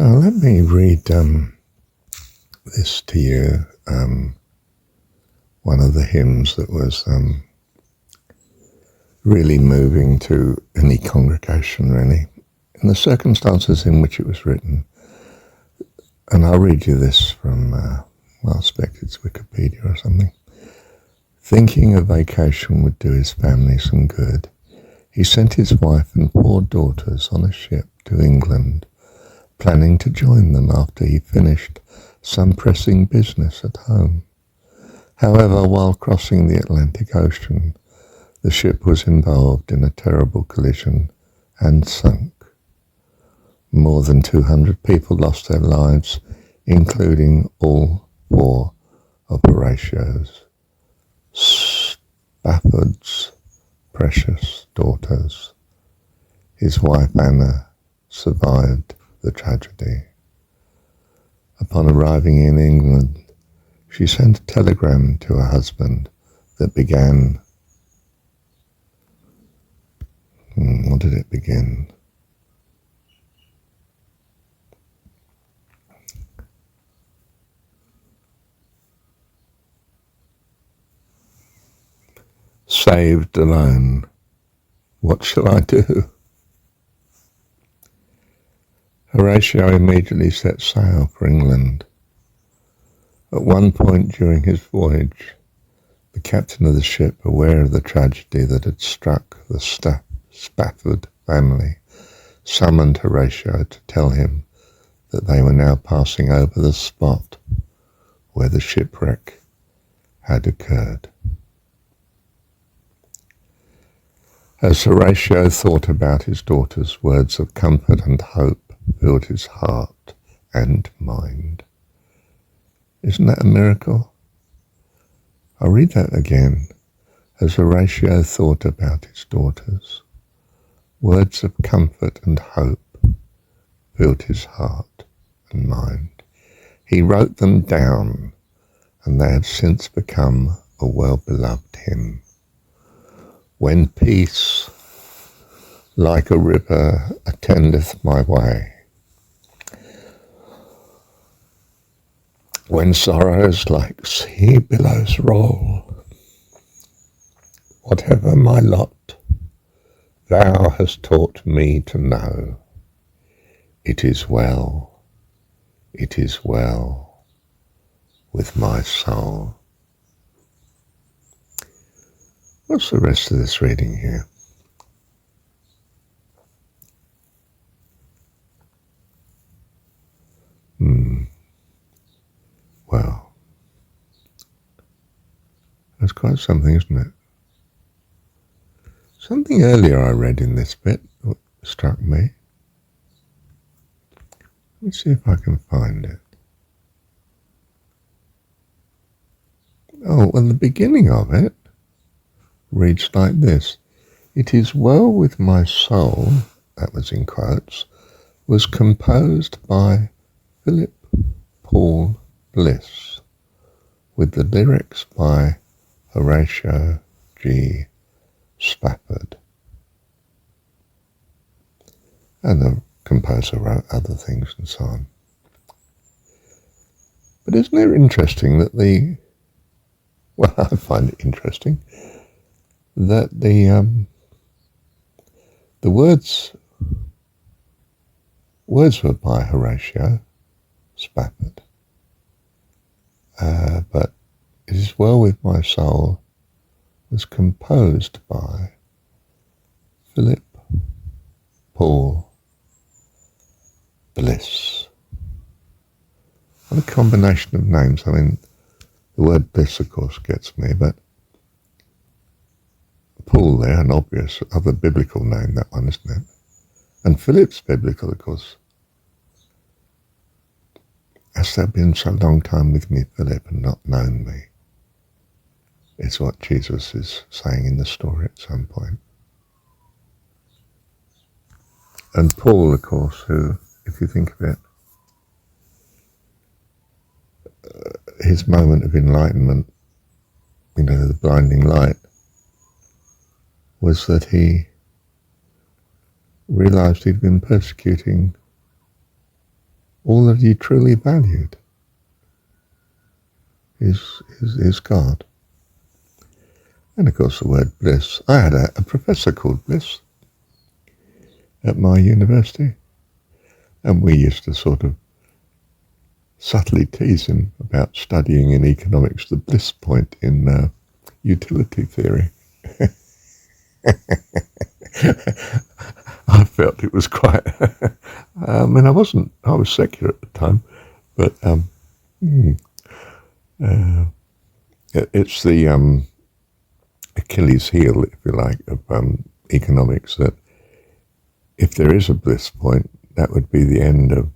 Let me read this to you, one of the hymns that was really moving to any congregation, really, in the circumstances in which it was written. And I'll read you this from, I expect it's Wikipedia or something. Thinking a vacation would do his family some good, he sent his wife and 4 daughters on a ship to England, planning to join them after he finished some pressing business at home. However, while crossing the Atlantic Ocean, the ship was involved in a terrible collision and sunk. More than 200 people lost their lives, including all 4 of Horatio's, Spafford's precious daughters. His wife Anna survived the tragedy. Upon arriving in England, she sent a telegram to her husband that began, what did it begin? Saved alone. What shall I do? Horatio immediately set sail for England. At one point during his voyage, the captain of the ship, aware of the tragedy that had struck the Spafford family, summoned Horatio to tell him that they were now passing over the spot where the shipwreck had occurred. As Horatio thought about his daughter's words of comfort and hope filled his heart and mind. Isn't that a miracle? I'll read that again. As Horatio thought about his daughters, words of comfort and hope filled his heart and mind. He wrote them down, and they have since become a well-beloved hymn. When peace, like a river, attendeth my way, when sorrows like sea billows roll, whatever my lot, thou hast taught me to know, it is well with my soul. What's the rest of this reading here? Well, that's quite something, isn't it? Something earlier I read in this bit that struck me. Let me see if I can find it. Oh, well, the beginning of it reads like this. It is well with my soul, that was in quotes, was composed by Philip Paul Bliss, with the lyrics by Horatio G. Spafford. And the composer wrote other things and so on. But isn't it interesting that I find it interesting that the words were by Horatio Spafford, but It Is Well With My Soul was composed by Philip Paul Bliss. What a combination of names. I mean, the word Bliss, of course, gets me, but Paul there, an obvious other biblical name, that one, isn't it? And Philip's biblical, of course. Hast thou been so long time with me, Philip, and not known me? Is what Jesus is saying in the story at some point. And Paul, of course, who, if you think of it, his moment of enlightenment, the blinding light, was that he realized he'd been persecuting all that he truly valued is God. And of course the word bliss. I had a professor called Bliss at my university, and we used to sort of subtly tease him about studying in economics the bliss point in utility theory. I felt it was quite I mean, I was secular at the time, but it's the Achilles heel, if you like, of economics, that if there is a bliss point, that would be the end of,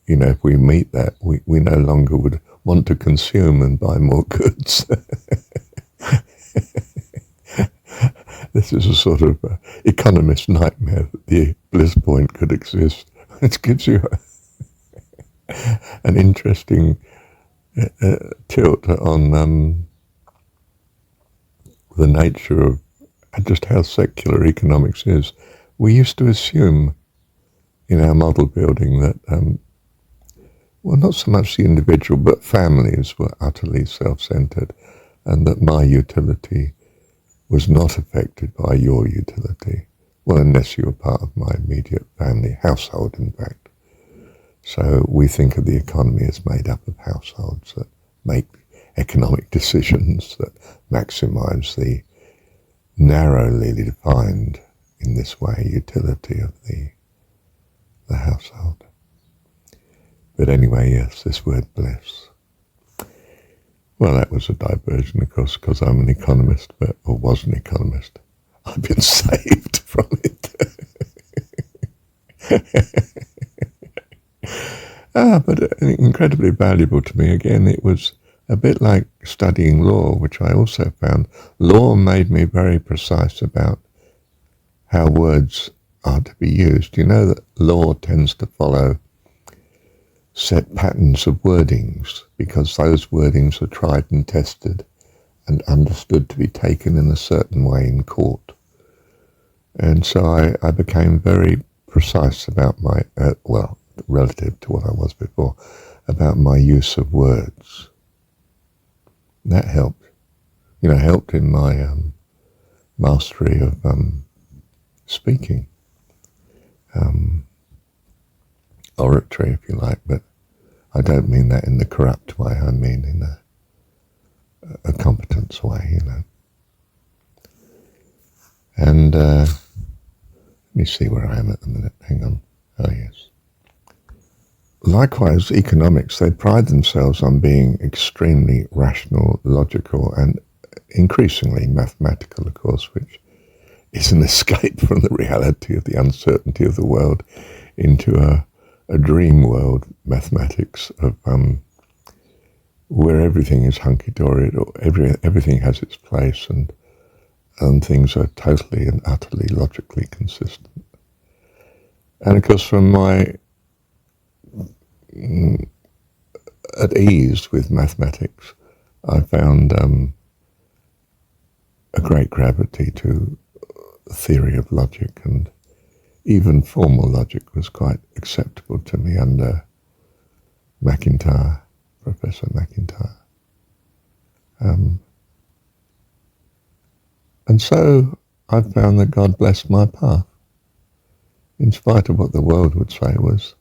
if we meet that, we no longer would want to consume and buy more goods. This is a sort of economist nightmare that the bliss point could exist. It gives you an interesting tilt on the nature of just how secular economics is. We used to assume in our model building that, not so much the individual, but families were utterly self-centered, and that my utility was not affected by your utility. Well, unless you were part of my immediate family, household, in fact. So we think of the economy as made up of households that make economic decisions that maximize the narrowly defined, in this way, utility of the household. But anyway, yes, this word bliss. Well, that was a diversion, of course, because I'm an economist, or was an economist. I've been saved from it. But incredibly valuable to me. Again, it was a bit like studying law, which I also found. Law made me very precise about how words are to be used. You know that law tends to follow set patterns of wordings, because those wordings are tried and tested and understood to be taken in a certain way in court. And so I became very precise about my, relative to what I was before, about my use of words. And that helped. Helped in my mastery of speaking. Oratory, if you like, but I don't mean that in the corrupt way. I mean in a competence way, And let me see where I am at the minute. Hang on. Oh, yes. Likewise, economics, they pride themselves on being extremely rational, logical, and increasingly mathematical, of course, which is an escape from the reality of the uncertainty of the world into a dream world, mathematics of where everything is hunky-dory, or everything has its place, and things are totally and utterly logically consistent. And of course, from my at ease with mathematics, I found a great gravity to theory of logic, and even formal logic was quite acceptable to me under Professor McIntyre. And so I found that God blessed my path, in spite of what the world would say was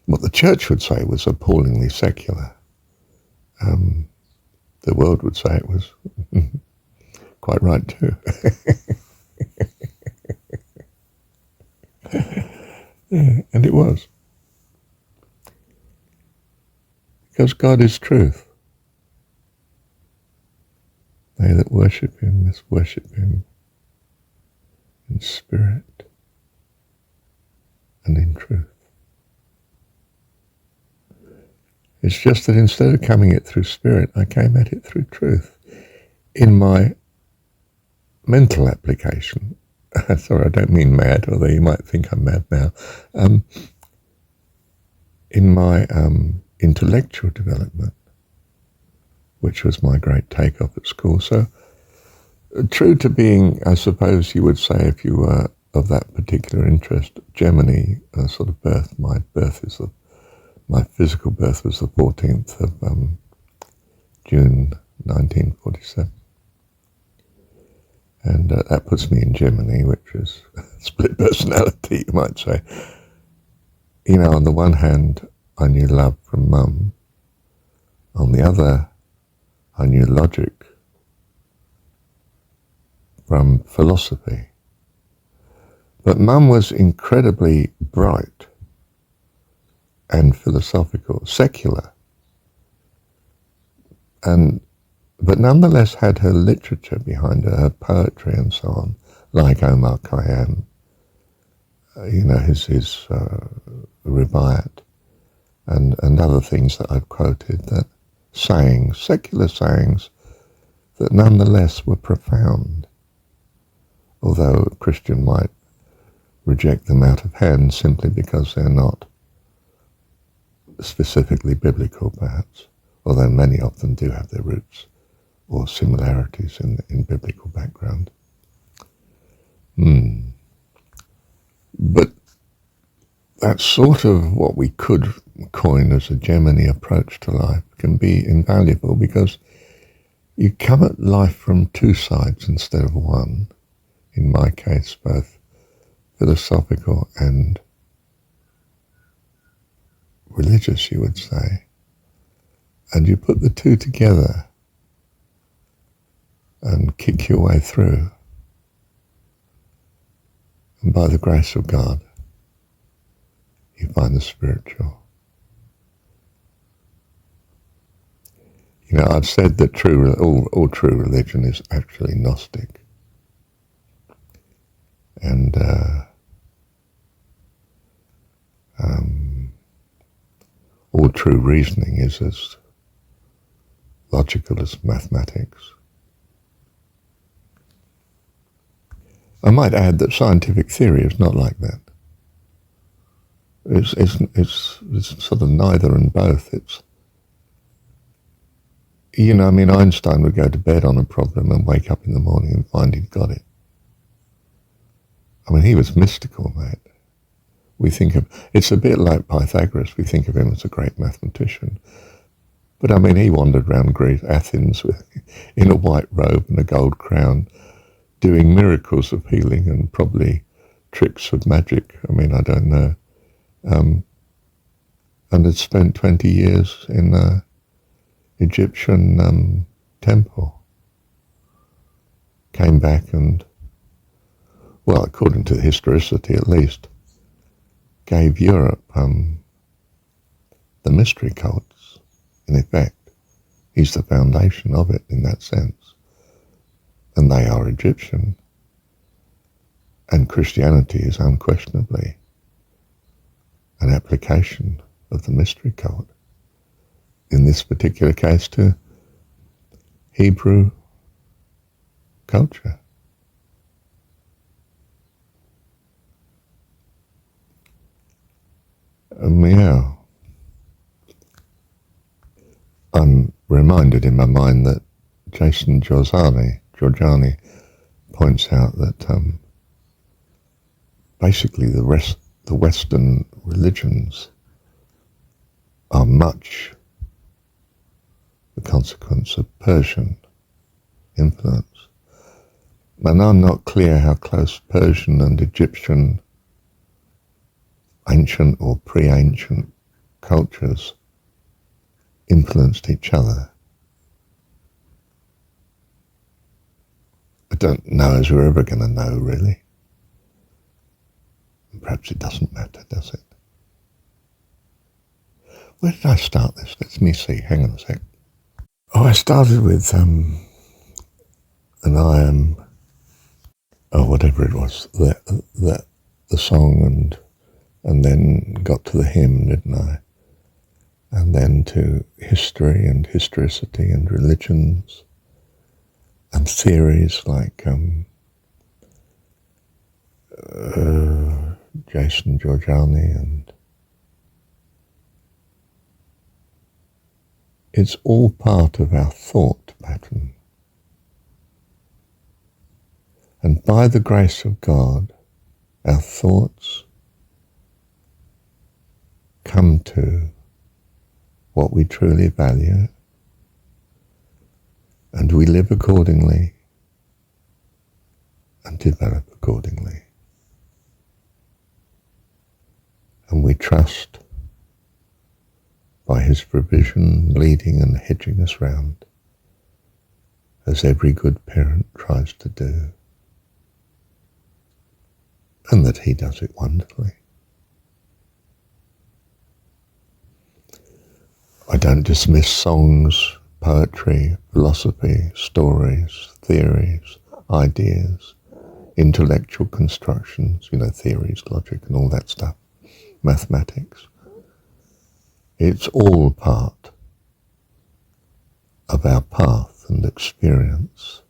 what the church would say was appallingly secular. The world would say it was quite right too. Yeah, and it was. Because God is truth. They that worship him must worship him in spirit and in truth. It's just that instead of coming at it through spirit, I came at it through truth. In my mental application, sorry, I don't mean mad, although you might think I'm mad now, in my intellectual development, which was my great takeoff at school. So true to being, I suppose you would say, if you were of that particular interest. Germany sort of birth. My physical birth was the 14th of June 1947. And that puts me in Germany, which is split personality, you might say. You know, on the one hand, I knew love from Mum. On the other, I knew logic from philosophy. But Mum was incredibly bright and philosophical, secular, but nonetheless had her literature behind her, her poetry and so on, like Omar Khayyam, you know, his Rubaiyat, and other things that I've quoted, that sayings, secular sayings, that nonetheless were profound, although a Christian might reject them out of hand simply because they're not specifically biblical, perhaps, although many of them do have their roots or similarities in biblical background. But that's sort of what we could coin as a Gemini approach to life can be invaluable, because you come at life from two sides instead of one, in my case both philosophical and religious, you would say, and you put the two together and kick your way through, and by the grace of God you find the spiritual. You know, I've said that all true religion is actually Gnostic, and all true reasoning is as logical as mathematics. I might add that scientific theory is not like that. It's sort of neither and both. It's, you know, I mean, Einstein would go to bed on a problem and wake up in the morning and find he'd got it. I mean, he was mystical, mate. We think of, it's a bit like Pythagoras. We think of him as a great mathematician. But I mean, he wandered around Greece, Athens, in a white robe and a gold crown, doing miracles of healing and probably tricks of magic. I mean, I don't know. And had spent 20 years in an Egyptian temple. Came back and, well, according to the historicity at least, gave Europe the mystery cults, in effect. He's the foundation of it in that sense. And they are Egyptian. And Christianity is unquestionably an application of the mystery cult, in this particular case to Hebrew culture. Yeah. I'm reminded in my mind that Jason Giorgiani points out that basically the Western religions are much the consequence of Persian influence. And I'm not clear how close Persian and Egyptian ancient or pre-ancient cultures influenced each other. I don't know as we're ever going to know, really. Perhaps it doesn't matter, does it? Where did I start this? Let me see. Hang on a sec. Oh, I started with an I am, whatever it was, the song, and then got to the hymn, didn't I? And then to history and historicity and religions and theories like Jason Giorgiani, and it's all part of our thought pattern. And by the grace of God, our thoughts come to what we truly value, and we live accordingly and develop accordingly. And we trust by his provision, leading and hedging us round, as every good parent tries to do, and that he does it wonderfully. I don't dismiss songs, poetry, philosophy, stories, theories, ideas, intellectual constructions, theories, logic and all that stuff, mathematics. It's all part of our path and experience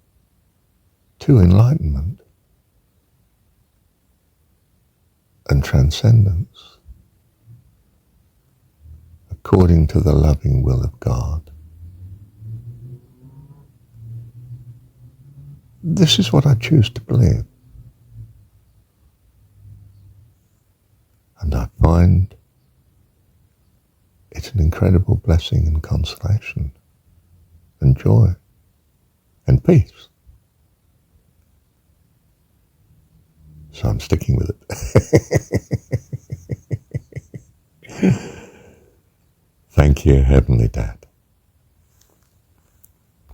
to enlightenment and transcendence, according to the loving will of God. This is what I choose to believe. And I find it's an incredible blessing and consolation and joy and peace. So I'm sticking with it. Thank you, Heavenly Dad.